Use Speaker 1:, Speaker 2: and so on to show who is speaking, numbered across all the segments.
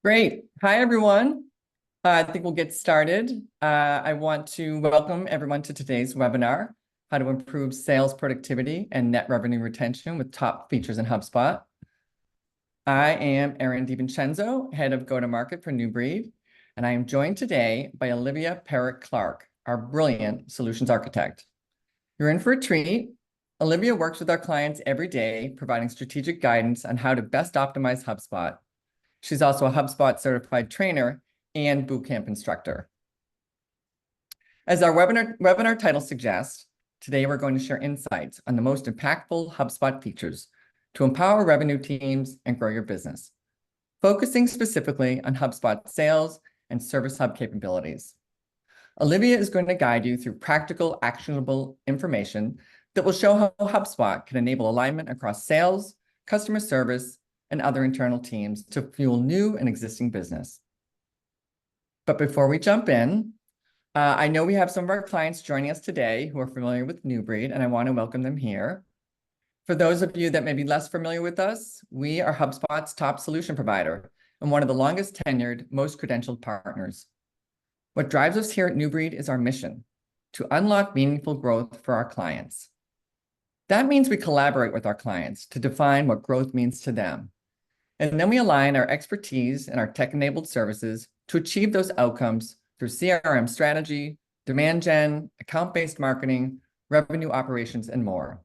Speaker 1: Great. Hi, everyone. I think we'll get started. I want to welcome everyone to today's webinar, How to Improve Sales Productivity and Net Revenue Retention with Top Features in HubSpot. I am Erin DiVincenzo, Head of Go-to-Market for New Breed, and I am joined today by Olivia Perek Clark, our brilliant solutions architect. You're in for a treat. Olivia works with our clients every day, providing strategic guidance on how to best optimize HubSpot. She's also a HubSpot certified trainer and bootcamp instructor. As our webinar title suggests, today we're going to share insights on the most impactful HubSpot features to empower revenue teams and grow your business, focusing specifically on HubSpot sales and Service Hub capabilities. Olivia is going to guide you through practical, actionable information that will show how HubSpot can enable alignment across sales, customer service, and other internal teams to fuel new and existing business. But before we jump in, I know we have some of our clients joining us today who are familiar with New Breed, and I want to welcome them here. For those of you that may be less familiar with us, we are HubSpot's top solution provider and one of the longest tenured, most credentialed partners. What drives us here at New Breed is our mission, to unlock meaningful growth for our clients. That means we collaborate with our clients to define what growth means to them. And then we align our expertise and our tech-enabled services to achieve those outcomes through CRM strategy, demand gen, account-based marketing, revenue operations, and more.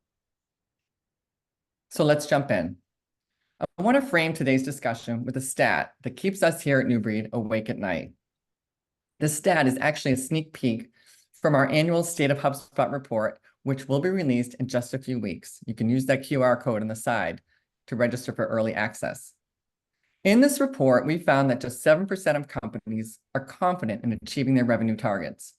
Speaker 1: So let's jump in. I want to frame today's discussion with a stat that keeps us here at New Breed awake at night. This stat is actually a sneak peek from our annual State of HubSpot report, which will be released in just a few weeks. You can use that QR code on the side to register for early access. In this report, we found that just 7% of companies are confident in achieving their revenue targets.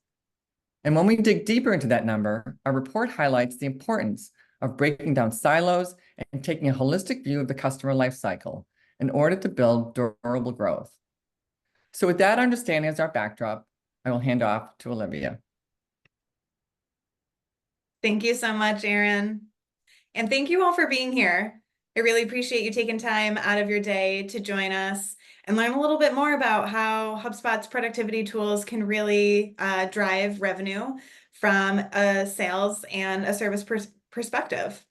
Speaker 1: And when we dig deeper into that number, our report highlights the importance of breaking down silos and taking a holistic view of the customer lifecycle in order to build durable growth. So with that understanding as our backdrop, I will hand off to Olivia.
Speaker 2: Thank you so much, Erin. And thank you all for being here. I really appreciate you taking time out of your day to join us and learn a little bit more about how HubSpot's productivity tools can really drive revenue from a sales and a service perspective.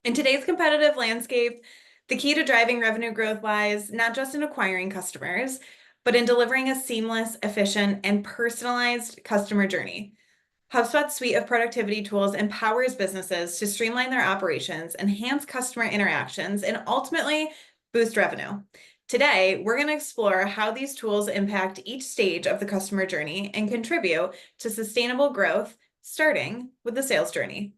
Speaker 2: In today's competitive landscape, the key to driving revenue growth lies not just in acquiring customers, but in delivering a seamless, efficient, and personalized customer journey. HubSpot's suite of productivity tools empowers businesses to streamline their operations, enhance customer interactions, and ultimately boost revenue. Today, we're going to explore how these tools impact each stage of the customer journey and contribute to sustainable growth, starting with the sales journey.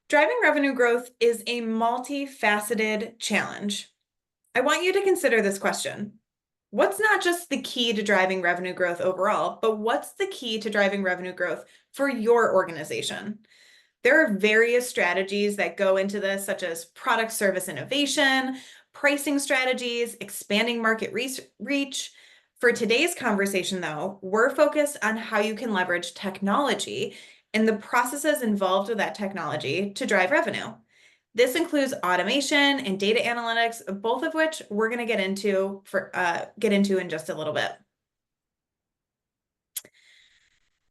Speaker 2: Driving revenue growth is a multifaceted challenge. I want you to consider this question. What's not just the key to driving revenue growth overall, but what's the key to driving revenue growth for your organization? There are various strategies that go into this, such as product service innovation, pricing strategies, expanding market reach. For today's conversation, though, we're focused on how you can leverage technology and the processes involved with that technology to drive revenue. This includes automation and data analytics, both of which we're going to get into in just a little bit.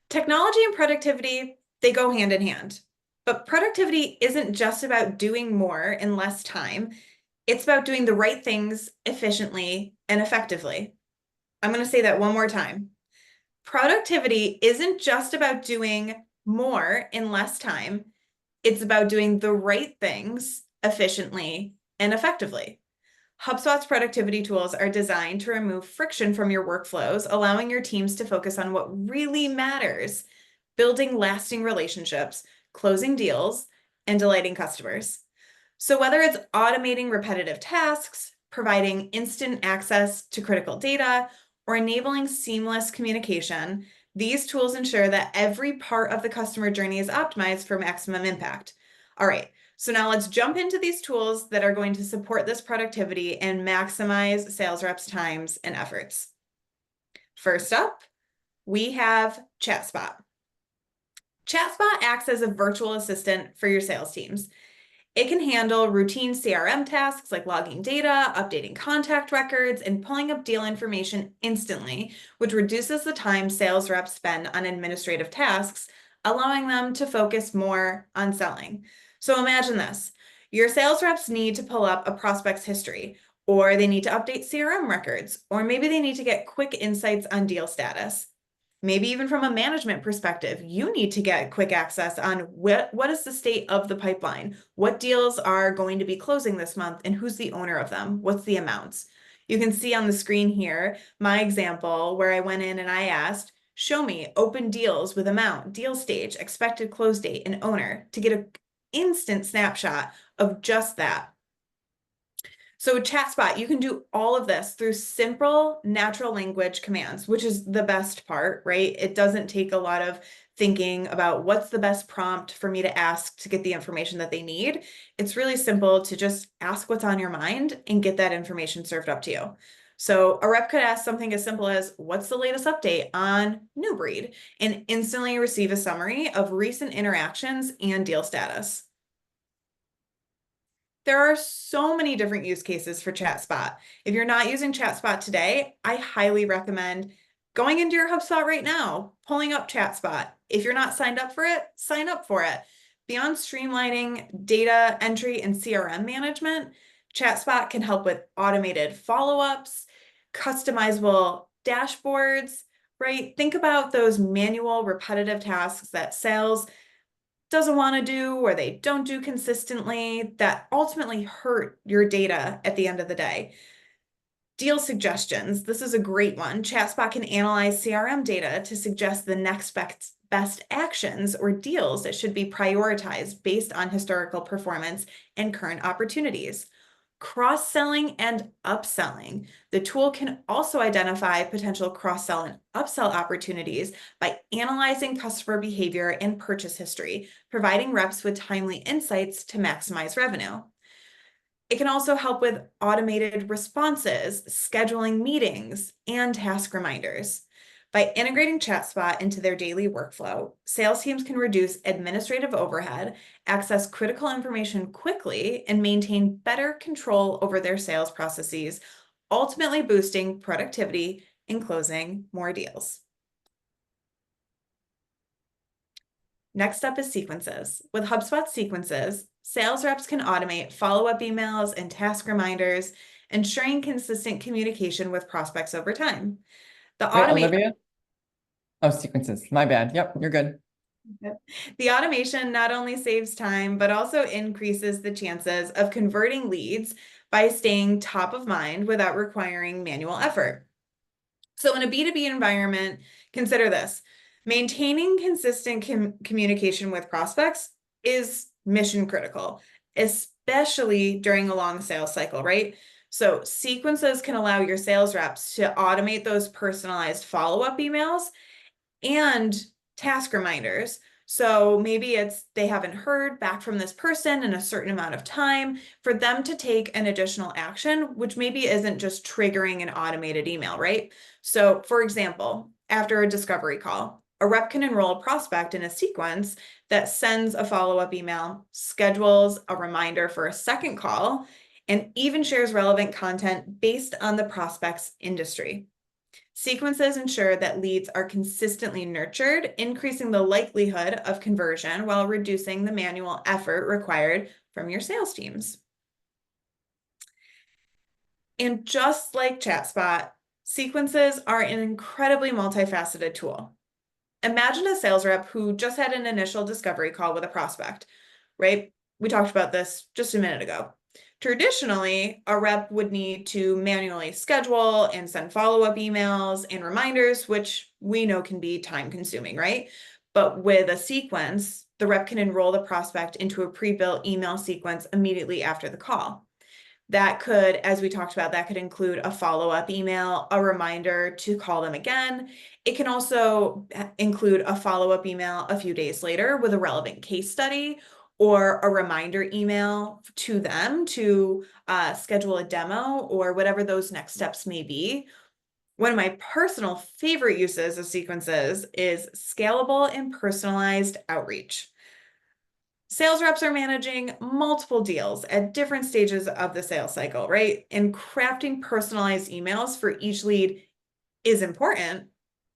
Speaker 2: Technology and productivity, they go hand in hand. But productivity isn't just about doing more in less time. It's about doing the right things efficiently and effectively. I'm going to say that one more time. Productivity isn't just about doing more in less time. It's about doing the right things efficiently and effectively. HubSpot's productivity tools are designed to remove friction from your workflows, allowing your teams to focus on what really matters, building lasting relationships, closing deals, and delighting customers. So whether it's automating repetitive tasks, providing instant access to critical data, or enabling seamless communication, these tools ensure that every part of the customer journey is optimized for maximum impact. All right, so now let's jump into these tools that are going to support this productivity and maximize sales reps' times and efforts. First up, we have ChatSpot. ChatSpot acts as a virtual assistant for your sales teams. It can handle routine CRM tasks like logging data, updating contact records, and pulling up deal information instantly, which reduces the time sales reps spend on administrative tasks, allowing them to focus more on selling. So imagine this. Your sales reps need to pull up a prospect's history, or they need to update CRM records, or maybe they need to get quick insights on deal status. Maybe even from a management perspective, you need to get quick access on what is the state of the pipeline, what deals are going to be closing this month, and who's the owner of them, what's the amounts. You can see on the screen here my example where I went in and I asked, show me open deals with amount, deal stage, expected close date, and owner to get an instant snapshot of just that. So with ChatSpot, you can do all of this through simple natural language commands, which is the best part, right? It doesn't take a lot of thinking about what's the best prompt for me to ask to get the information that they need. It's really simple to just ask what's on your mind and get that information served up to you. So a rep could ask something as simple as, what's the latest update on New Breed? And instantly receive a summary of recent interactions and deal status. There are so many different use cases for ChatSpot. If you're not using ChatSpot today, I highly recommend going into your HubSpot right now, pulling up ChatSpot. If you're not signed up for it, sign up for it. Beyond streamlining data entry and CRM management, ChatSpot can help with automated follow-ups, customizable dashboards, right? Think about those manual repetitive tasks that sales doesn't want to do or they don't do consistently that ultimately hurt your data at the end of the day. Deal suggestions. This is a great one. ChatSpot can analyze CRM data to suggest the next best actions or deals that should be prioritized based on historical performance and current opportunities. Cross-selling and upselling. The tool can also identify potential cross-sell and upsell opportunities by analyzing customer behavior and purchase history, providing reps with timely insights to maximize revenue. It can also help with automated responses, scheduling meetings, and task reminders. By integrating ChatSpot into their daily workflow, sales teams can reduce administrative overhead, access critical information quickly, and maintain better control over their sales processes, ultimately boosting productivity and closing more deals. Next up is sequences. With HubSpot sequences, sales reps can automate follow-up emails and task reminders, ensuring consistent communication with prospects over time.
Speaker 1: Wait, Olivia? Oh, sequences. My bad. Yep, you're good.
Speaker 2: The automation not only saves time, but also increases the chances of converting leads by staying top of mind without requiring manual effort. So in a B2B environment, consider this. Maintaining consistent communication with prospects is mission critical, especially during a long sales cycle, right? So sequences can allow your sales reps to automate those personalized follow-up emails and task reminders. So maybe it's they haven't heard back from this person in a certain amount of time for them to take an additional action, which maybe isn't just triggering an automated email, right? So for example, after a discovery call, a rep can enroll a prospect in a sequence that sends a follow-up email, schedules a reminder for a second call, and even shares relevant content based on the prospect's industry. Sequences ensure that leads are consistently nurtured, increasing the likelihood of conversion while reducing the manual effort required from your sales teams. And just like ChatSpot, sequences are an incredibly multifaceted tool. Imagine a sales rep who just had an initial discovery call with a prospect, right? We talked about this just a minute ago. Traditionally, a rep would need to manually schedule and send follow-up emails and reminders, which we know can be time-consuming, right? But with a sequence, the rep can enroll the prospect into a pre-built email sequence immediately after the call. That could, as we talked about, that could include a follow-up email, a reminder to call them again. It can also include a follow-up email a few days later with a relevant case study or a reminder email to them to schedule a demo or whatever those next steps may be. One of my personal favorite uses of sequences is scalable and personalized outreach. Sales reps are managing multiple deals at different stages of the sales cycle, right? And crafting personalized emails for each lead is important,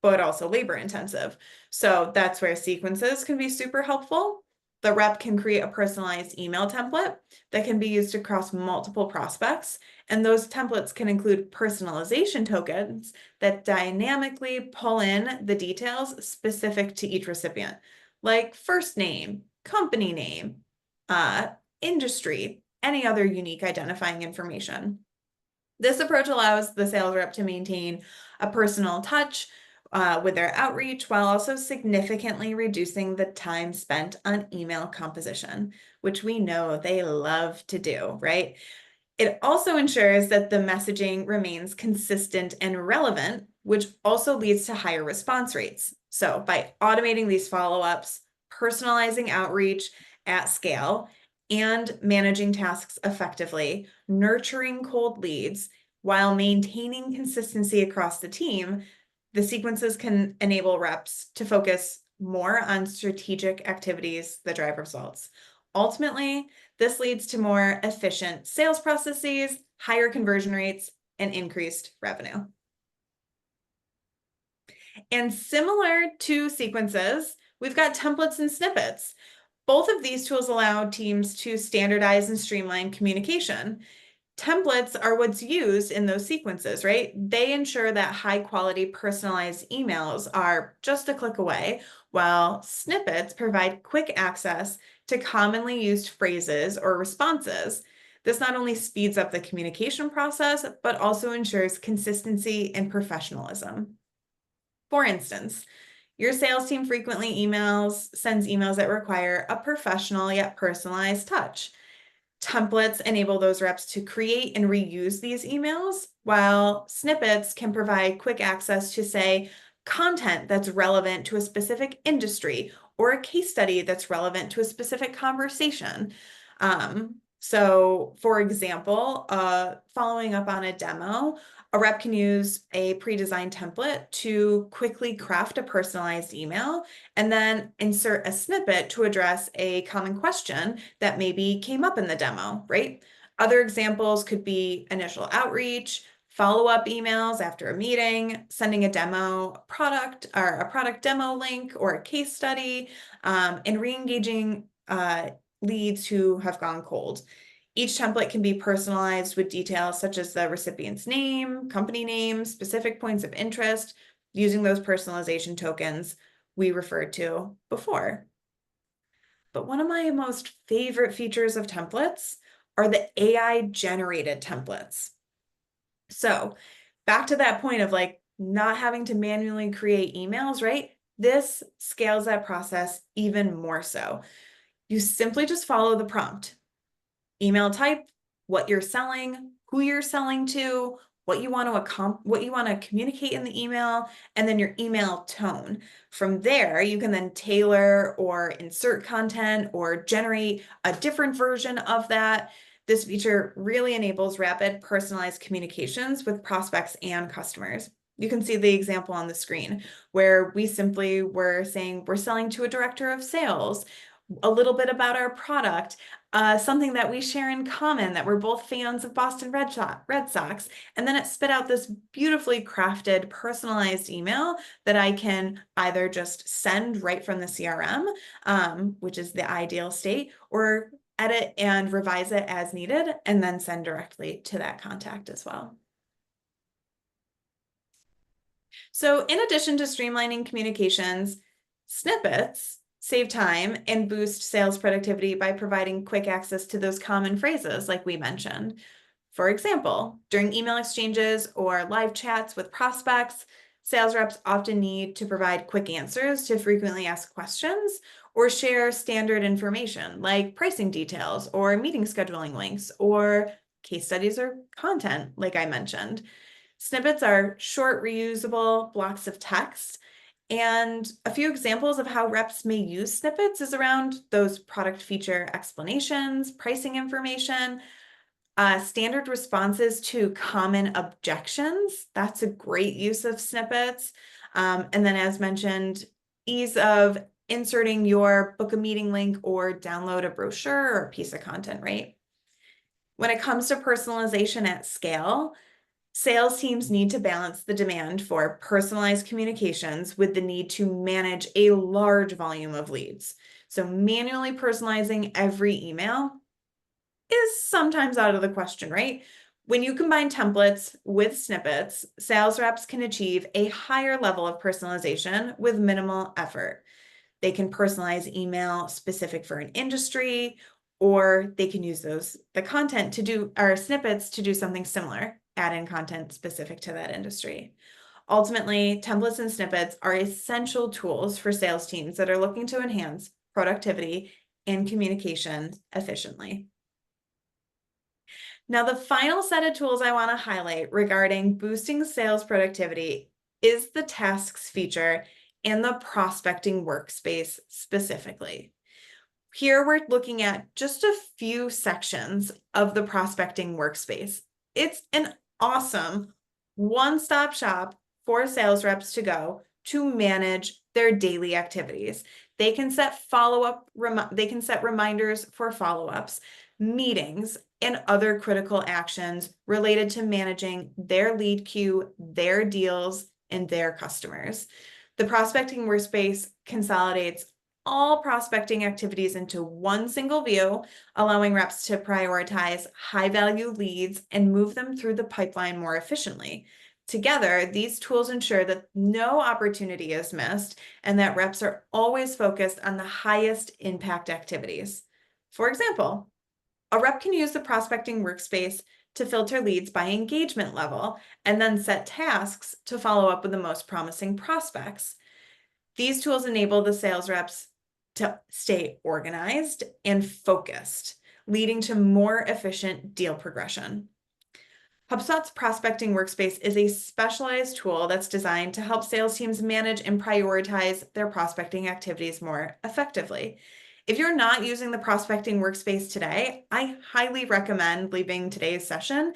Speaker 2: but also labor intensive. So that's where sequences can be super helpful. The rep can create a personalized email template that can be used across multiple prospects. And those templates can include personalization tokens that dynamically pull in the details specific to each recipient, like first name, company name, industry, any other unique identifying information. This approach allows the sales rep to maintain a personal touch with their outreach while also significantly reducing the time spent on email composition, which we know they love to do, right? It also ensures that the messaging remains consistent and relevant, which also leads to higher response rates. So by automating these follow-ups, personalizing outreach at scale, and managing tasks effectively, nurturing cold leads while maintaining consistency across the team, the sequences can enable reps to focus more on strategic activities that drive results. Ultimately, this leads to more efficient sales processes, higher conversion rates, and increased revenue. And similar to sequences, we've got templates and snippets. Both of these tools allow teams to standardize and streamline communication. Templates are what's used in those sequences, right? They ensure that high quality personalized emails are just a click away, while snippets provide quick access to commonly used phrases or responses. This not only speeds up the communication process, but also ensures consistency and professionalism. For instance, your sales team frequently sends emails that require a professional yet personalized touch. Templates enable those reps to create and reuse these emails, while snippets can provide quick access to, say, content that's relevant to a specific industry or a case study that's relevant to a specific conversation. So, for example, following up on a demo, a rep can use a pre-designed template to quickly craft a personalized email and then insert a snippet to address a common question that maybe came up in the demo, right? Other examples could be initial outreach, follow-up emails after a meeting, sending a demo product or a product demo link or a case study, and re-engaging leads who have gone cold. Each template can be personalized with details such as the recipient's name, company name, specific points of interest, using those personalization tokens we referred to before. But one of my most favorite features of templates are the AI-generated templates. So back to that point of like not having to manually create emails, right? This scales that process even more so. You simply just follow the prompt. Email type, what you're selling, who you're selling to, what you want to communicate in the email, and then your email tone. From there, you can then tailor or insert content or generate a different version of that. This feature really enables rapid personalized communications with prospects and customers. You can see the example on the screen where we simply were saying we're selling to a director of sales, a little bit about our product, something that we share in common, that we're both fans of Boston Red Sox, and then it spit out this beautifully crafted, personalized email that I can either just send right from the CRM, which is the ideal state, or edit and revise it as needed, and then send directly to that contact as well. So in addition to streamlining communications, snippets save time and boost sales productivity by providing quick access to those common phrases like we mentioned. For example, during email exchanges or live chats with prospects, sales reps often need to provide quick answers to frequently asked questions or share standard information like pricing details or meeting scheduling links or case studies or content, like I mentioned. Snippets are short, reusable blocks of text. And a few examples of how reps may use snippets is around those product feature explanations, pricing information, standard responses to common objections. That's a great use of snippets. And then as mentioned, ease of inserting your book a meeting link or download a brochure or a piece of content, right? When it comes to personalization at scale, sales teams need to balance the demand for personalized communications with the need to manage a large volume of leads. So manually personalizing every email is sometimes out of the question, right? When you combine templates with snippets, sales reps can achieve a higher level of personalization with minimal effort. They can personalize email specific for an industry, or they can use the content to do, or snippets to do something similar, add in content specific to that industry. Ultimately, templates and snippets are essential tools for sales teams that are looking to enhance productivity and communication efficiently. Now, the final set of tools I want to highlight regarding boosting sales productivity is the tasks feature and the prospecting workspace specifically. Here we're looking at just a few sections of the prospecting workspace. It's an awesome one-stop shop for sales reps to go to manage their daily activities. They can set reminders for follow-ups, meetings, and other critical actions related to managing their lead queue, their deals, and their customers. The prospecting workspace consolidates all prospecting activities into one single view, allowing reps to prioritize high-value leads and move them through the pipeline more efficiently. Together, these tools ensure that no opportunity is missed and that reps are always focused on the highest impact activities. For example, a rep can use the prospecting workspace to filter leads by engagement level and then set tasks to follow up with the most promising prospects. These tools enable the sales reps to stay organized and focused, leading to more efficient deal progression. HubSpot's prospecting workspace is a specialized tool that's designed to help sales teams manage and prioritize their prospecting activities more effectively. If you're not using the prospecting workspace today, I highly recommend leaving today's session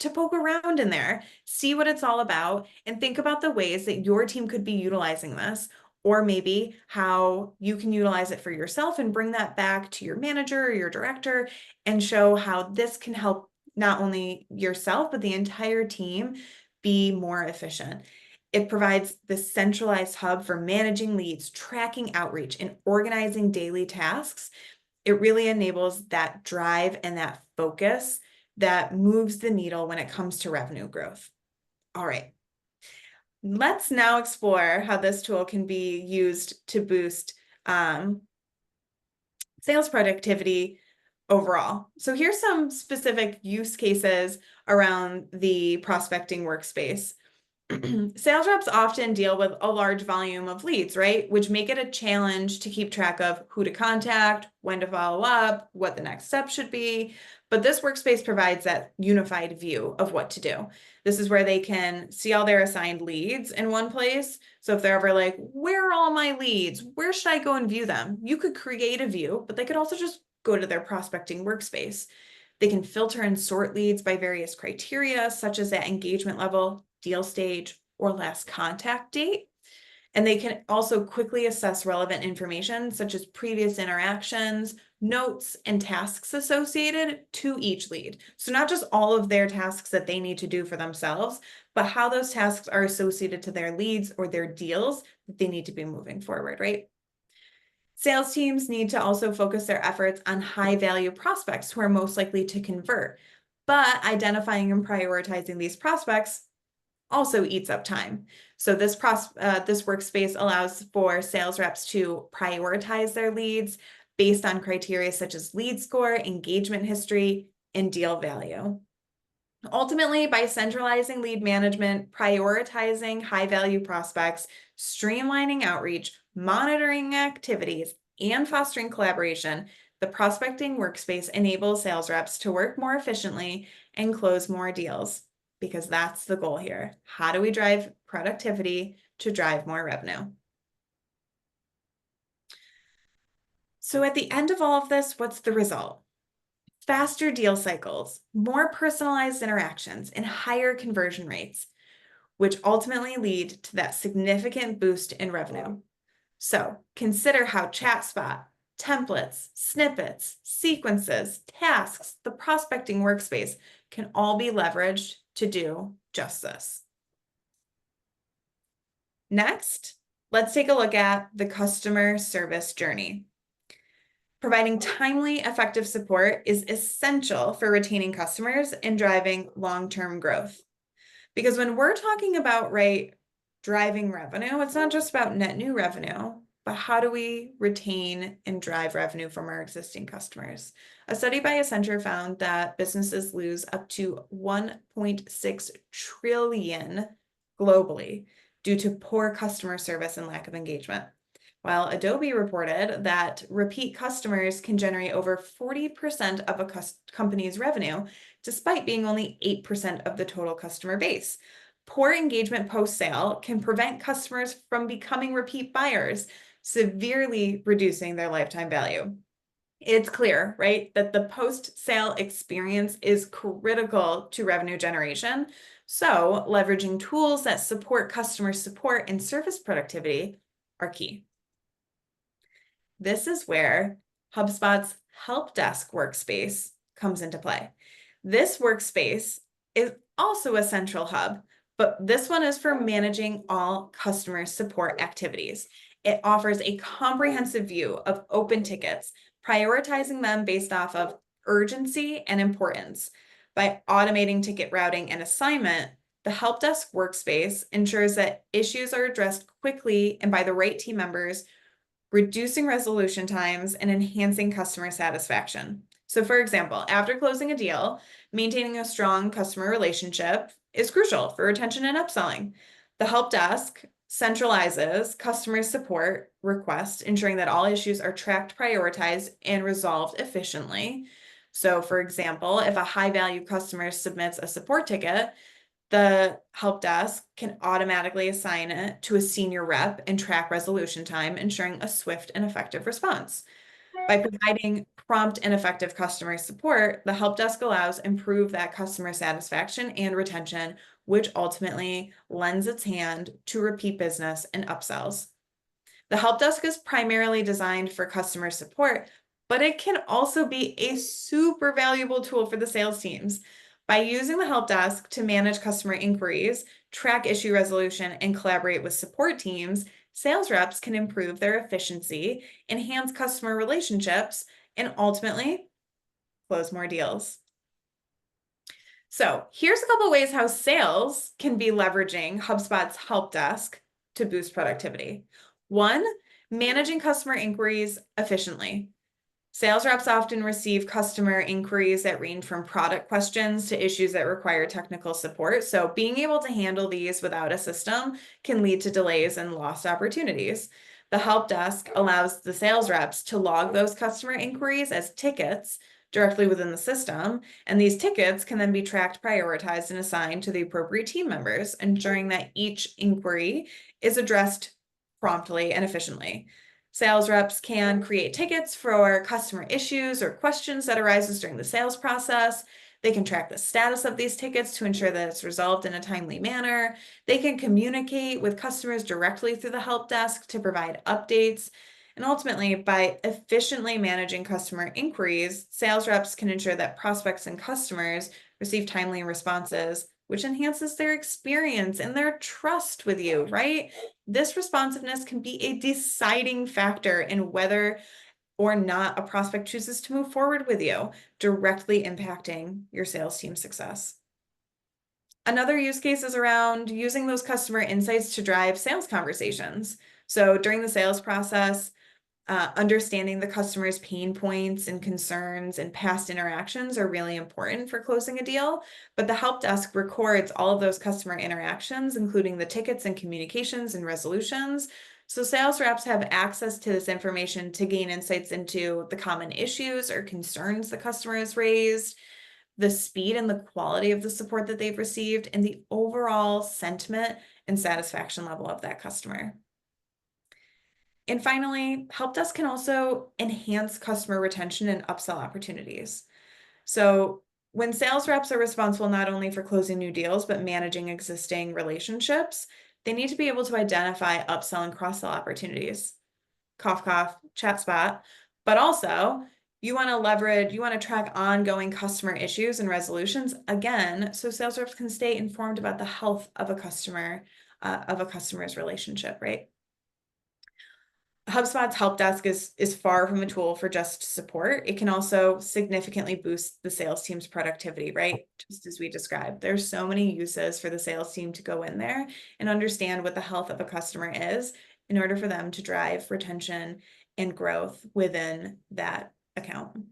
Speaker 2: to poke around in there, see what it's all about, and think about the ways that your team could be utilizing this, or maybe how you can utilize it for yourself and bring that back to your manager or your director and show how this can help not only yourself, but the entire team be more efficient. It provides the centralized hub for managing leads, tracking outreach, and organizing daily tasks. It really enables that drive and that focus that moves the needle when it comes to revenue growth. All right. Let's now explore how this tool can be used to boost sales productivity overall. So here's some specific use cases around the prospecting workspace. Sales reps often deal with a large volume of leads, right? Which make it a challenge to keep track of who to contact, when to follow up, what the next step should be. But this workspace provides that unified view of what to do. This is where they can see all their assigned leads in one place. So if they're ever like, where are all my leads? Where should I go and view them? You could create a view, but they could also just go to their prospecting workspace. They can filter and sort leads by various criteria, such as that engagement level, deal stage, or last contact date. And they can also quickly assess relevant information, such as previous interactions, notes, and tasks associated to each lead. So not just all of their tasks that they need to do for themselves, but how those tasks are associated to their leads or their deals that they need to be moving forward, right? Sales teams need to also focus their efforts on high-value prospects who are most likely to convert, but identifying and prioritizing these prospects also eats up time. So this workspace allows for sales reps to prioritize their leads based on criteria such as lead score, engagement history, and deal value. Ultimately, by centralizing lead management, prioritizing high-value prospects, streamlining outreach, monitoring activities, and fostering collaboration, the prospecting workspace enables sales reps to work more efficiently and close more deals, because that's the goal here. How do we drive productivity to drive more revenue? So at the end of all of this, what's the result? Faster deal cycles, more personalized interactions, and higher conversion rates, which ultimately lead to that significant boost in revenue. So consider how ChatSpot, templates, snippets, sequences, tasks, the prospecting workspace can all be leveraged to do just this. Next, let's take a look at the customer service journey. Providing timely, effective support is essential for retaining customers and driving long-term growth. Because when we're talking about, driving revenue, it's not just about net new revenue, but how do we retain and drive revenue from our existing customers? A study by Accenture found that businesses lose up to 1.6 trillion globally due to poor customer service and lack of engagement. While Adobe reported that repeat customers can generate over 40% of a company's revenue, despite being only 8% of the total customer base. Poor engagement post-sale can prevent customers from becoming repeat buyers, severely reducing their lifetime value. It's clear, right, that the post-sale experience is critical to revenue generation. So leveraging tools that support customer support and service productivity are key. This is where HubSpot's Help Desk workspace comes into play. This workspace is also a central hub, but this one is for managing all customer support activities. It offers a comprehensive view of open tickets, prioritizing them based off of urgency and importance. By automating ticket routing and assignment, the Help Desk workspace ensures that issues are addressed quickly and by the right team members, reducing resolution times and enhancing customer satisfaction. So for example, after closing a deal, maintaining a strong customer relationship is crucial for retention and upselling. The help desk centralizes customer support requests, ensuring that all issues are tracked, prioritized, and resolved efficiently. So for example, if a high-value customer submits a support ticket, the help desk can automatically assign it to a senior rep and track resolution time, ensuring a swift and effective response. By providing prompt and effective customer support, the help desk allows improve that customer satisfaction and retention, which ultimately lends its hand to repeat business and upsells. The help desk is primarily designed for customer support, but it can also be a super valuable tool for the sales teams. By using the help desk to manage customer inquiries, track issue resolution, and collaborate with support teams, sales reps can improve their efficiency, enhance customer relationships, and ultimately close more deals. So here's a couple ways how sales can be leveraging HubSpot's help desk to boost productivity. One, managing customer inquiries efficiently. Sales reps often receive customer inquiries that range from product questions to issues that require technical support. So being able to handle these without a system can lead to delays and lost opportunities. The help desk allows the sales reps to log those customer inquiries as tickets directly within the system, and these tickets can then be tracked, prioritized, and assigned to the appropriate team members, ensuring that each inquiry is addressed promptly and efficiently. Sales reps can create tickets for customer issues or questions that arises during the sales process. They can track the status of these tickets to ensure that it's resolved in a timely manner. They can communicate with customers directly through the help desk to provide updates. And ultimately, by efficiently managing customer inquiries, sales reps can ensure that prospects and customers receive timely responses, which enhances their experience and their trust with you, right? This responsiveness can be a deciding factor in whether or not a prospect chooses to move forward with you, directly impacting your sales team's success. Another use case is around using those customer insights to drive sales conversations. So during the sales process, understanding the customer's pain points and concerns and past interactions are really important for closing a deal, but the help desk records all of those customer interactions, including the tickets and communications and resolutions. So sales reps have access to this information to gain insights into the common issues or concerns the customer has raised, the speed and the quality of the support that they've received, and the overall sentiment and satisfaction level of that customer. And finally, help desk can also enhance customer retention and upsell opportunities. So when sales reps are responsible not only for closing new deals, but managing existing relationships, they need to be able to identify upsell and cross-sell opportunities. cough, cough, ChatSpot, but also you want to track ongoing customer issues and resolutions again, so sales reps can stay informed about the health of a customer's relationship, right? HubSpot's help desk is far from a tool for just support. It can also significantly boost the sales team's productivity, right? Just as we described, there's so many uses for the sales team to go in there and understand what the health of a customer is in order for them to drive retention and growth within that account.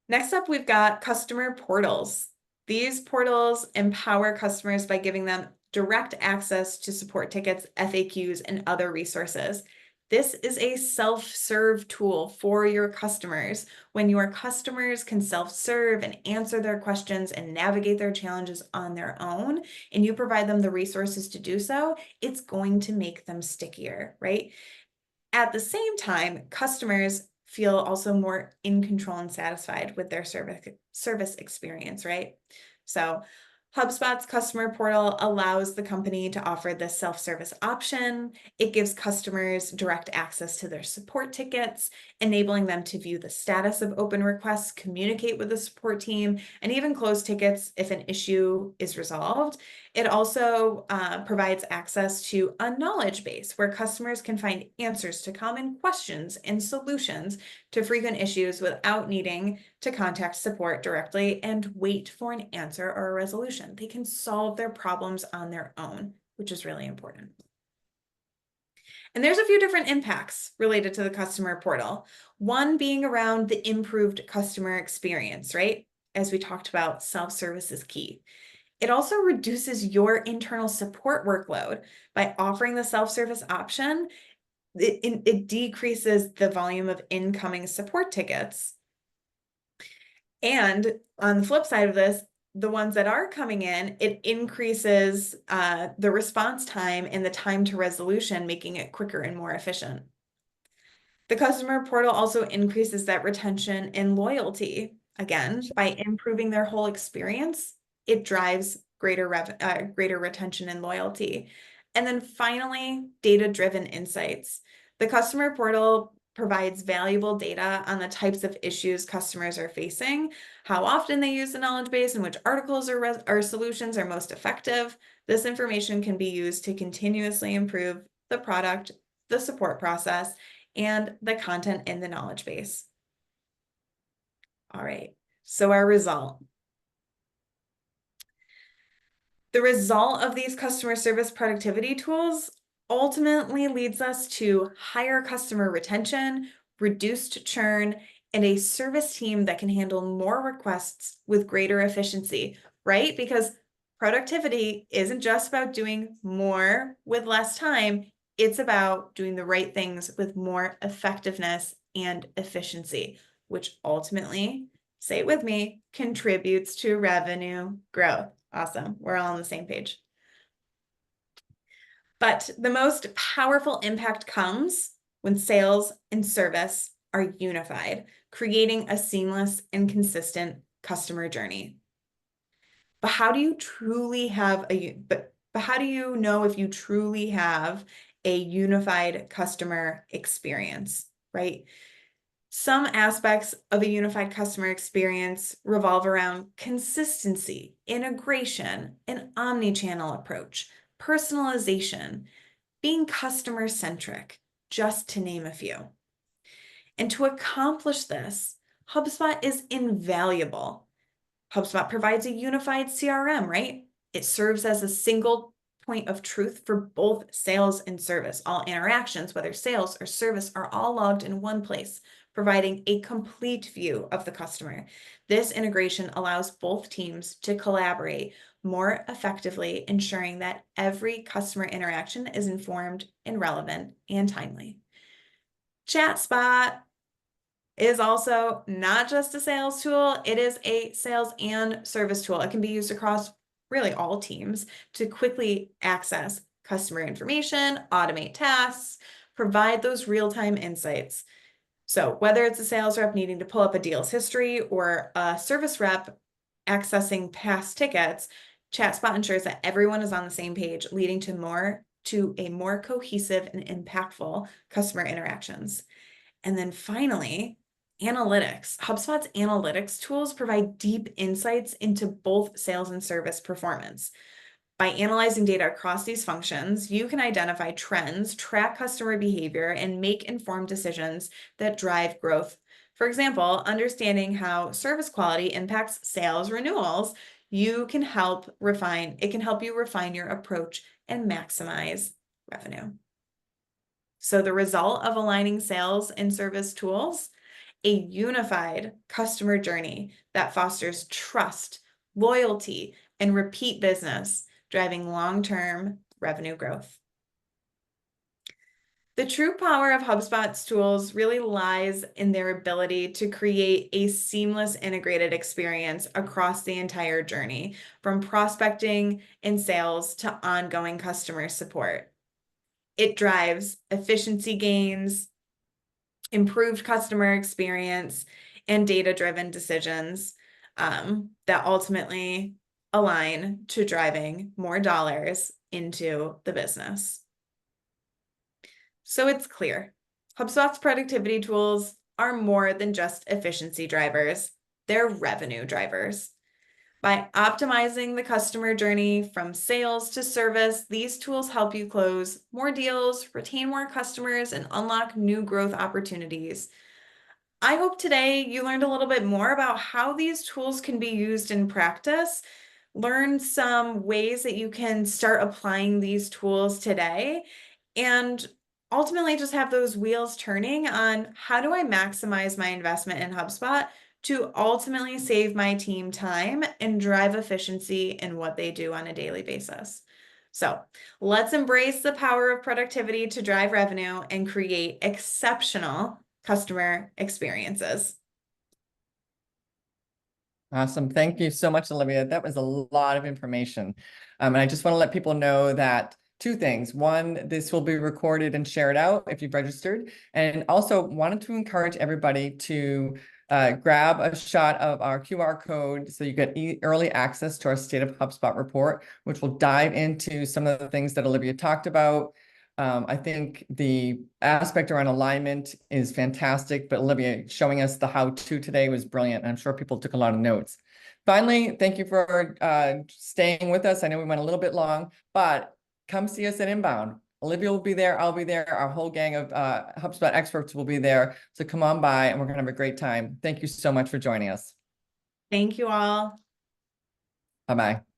Speaker 2: Next up, we've got customer portals. These portals empower customers by giving them direct access to support tickets, FAQs, and other resources. This is a self-serve tool for your customers. When your customers can self-serve and answer their questions and navigate their challenges on their own, and you provide them the resources to do so, it's going to make them stickier, right? At the same time, customers feel also more in control and satisfied with their service experience, right? So HubSpot's customer portal allows the company to offer this self-service option. It gives customers direct access to their support tickets, enabling them to view the status of open requests, communicate with the support team, and even close tickets if an issue is resolved. It also provides access to a knowledge base where customers can find answers to common questions and solutions to frequent issues without needing to contact support directly and wait for an answer or a resolution. They can solve their problems on their own, which is really important. And there's a few different impacts related to the customer portal. One being around the improved customer experience, right? As we talked about, self-service is key. It also reduces your internal support workload by offering the self-service option. It decreases the volume of incoming support tickets. And on the flip side of this, the ones that are coming in, it increases the response time and the time to resolution, making it quicker and more efficient. The customer portal also increases that retention and loyalty. Again, by improving their whole experience, it drives greater retention and loyalty. And then finally, data-driven insights. The customer portal provides valuable data on the types of issues customers are facing, how often they use the knowledge base, and which articles or solutions are most effective. This information can be used to continuously improve the product, the support process, and the content in the knowledge base. All right, so our result. The result of these customer service productivity tools ultimately leads us to higher customer retention, reduced churn, and a service team that can handle more requests with greater efficiency, right? Because productivity isn't just about doing more with less time. It's about doing the right things with more effectiveness and efficiency, which ultimately, say it with me, contributes to revenue growth. Awesome. We're all on the same page. But the most powerful impact comes when sales and service are unified, creating a seamless and consistent customer journey. But how do you truly have but how do you know if you truly have a unified customer experience, right? Some aspects of a unified customer experience revolve around consistency, integration, an omni-channel approach, personalization, being customer-centric, just to name a few. And to accomplish this, HubSpot is invaluable. HubSpot provides a unified CRM, right? It serves as a single point of truth for both sales and service. All interactions, whether sales or service, are all logged in one place, providing a complete view of the customer. This integration allows both teams to collaborate more effectively, ensuring that every customer interaction is informed and relevant and timely. ChatSpot is also not just a sales tool, it is a sales and service tool. It can be used across really all teams to quickly access customer information, automate tasks, provide those real-time insights. So whether it's a sales rep needing to pull up a deal's history or a service rep accessing past tickets, ChatSpot ensures that everyone is on the same page, leading to more to a more cohesive and impactful customer interactions. And then finally, analytics. HubSpot's analytics tools provide deep insights into both sales and service performance. By analyzing data across these functions, you can identify trends, track customer behavior, and make informed decisions that drive growth. For example, understanding how service quality impacts sales renewals, it can help you refine your approach and maximize revenue. So the result of aligning sales and service tools, a unified customer journey that fosters trust, loyalty, and repeat business, driving long-term revenue growth. The true power of HubSpot's tools really lies in their ability to create a seamless integrated experience across the entire journey, from prospecting and sales to ongoing customer support. It drives efficiency gains, improved customer experience, and data-driven decisions that ultimately align to driving more dollars into the business. So it's clear, HubSpot's productivity tools are more than just efficiency drivers, they're revenue drivers. By optimizing the customer journey from sales to service, these tools help you close more deals, retain more customers, and unlock new growth opportunities. I hope today you learned a little bit more about how these tools can be used in practice, learn some ways that you can start applying these tools today, and ultimately just have those wheels turning on how do I maximize my investment in HubSpot to ultimately save my team time and drive efficiency in what they do on a daily basis. So let's embrace the power of productivity to drive revenue and create exceptional customer experiences.
Speaker 1: Awesome. Thank you so much, Olivia. That was a lot of information. And I just want to let people know that two things. One, this will be recorded and shared out if you've registered. And also wanted to encourage everybody to grab a shot of our QR code so you get early access to our State of HubSpot report, which will dive into some of the things that Olivia talked about. I think the aspect around alignment is fantastic, but Olivia showing us the how-to today was brilliant. I'm sure people took a lot of notes. Finally, thank you for staying with us. I know we went a little bit long, but come see us at Inbound. Olivia will be there. I'll be there. Our whole gang of HubSpot experts will be there. So come on by and we're going to have a great time. Thank you so much for joining us.
Speaker 2: Thank you all.
Speaker 1: Bye-bye.